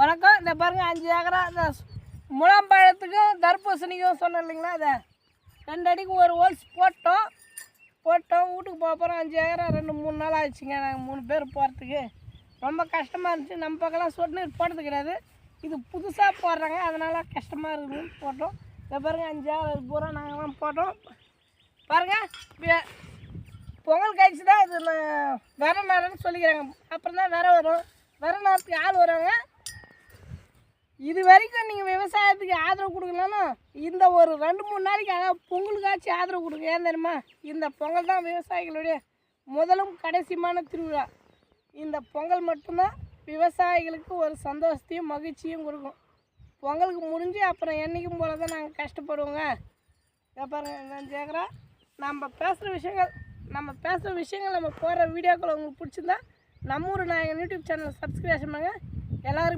வணக்கம். இந்த பாருங்கள் 5 ஏக்கரா இந்த முலாம்பழத்துக்கும் தர்பூசணிக்கும் சொன்னேன் இல்லைங்களா, அதை 2 அடிக்கு ஒரு ஹோல்ஸ் போட்டோம். வீட்டுக்கு போக போகிறோம். 5 ஏக்கரா 2-3 நாள் ஆயிடுச்சுங்க. நாங்கள் 3 பேர் போகிறதுக்கு ரொம்ப கஷ்டமாக இருந்துச்சு. நம்ம பக்கம்லாம் சொட்டு நீர் போட்டது கிடையாது. இது புதுசாக போடுறாங்க, அதனால் கஷ்டமாக இருக்குதுன்னு போட்டோம். இந்த பாருங்கள் 5 ஏக்கரா பூரா நாங்கள்லாம் போட்டோம். பாருங்கள் பொங்கல் கழிச்சு தான் இது விர நேரம்னு சொல்லிக்கிறாங்க. அப்புறம் தான் விர வரும். விர நேரத்துக்கு ஆள் வருவாங்க. இது வரைக்கும் நீங்கள் விவசாயத்துக்கு ஆதரவு கொடுக்கலன்னா இந்த ஒரு 2-3 நாளைக்கு பொங்கலுக்காச்சும் ஆதரவு கொடுங்க. ஏன் தெரியுமா, இந்த பொங்கல் தான் விவசாயிகளுடைய முதலும் கடைசியான திருவிழா. இந்த பொங்கல் மட்டும்தான் விவசாயிகளுக்கு ஒரு சந்தோஷத்தையும் மகிழ்ச்சியும் கொடுக்கும். பொங்கலுக்கு முடிஞ்சு அப்புறம் என்றைக்கும் போல தான் நாங்கள் கஷ்டப்படுவோங்க. பாருங்கள் 5 ஏக்கரா நம்ம பேசுகிற விஷயங்கள் நம்ம போடுற வீடியோக்கள் உங்களுக்கு பிடிச்சிருந்தா நம்ம ஊர் நாயகன் யூடியூப் சேனல் சப்ஸ்கிரைப் பண்ணுங்கள். எல்லோரும்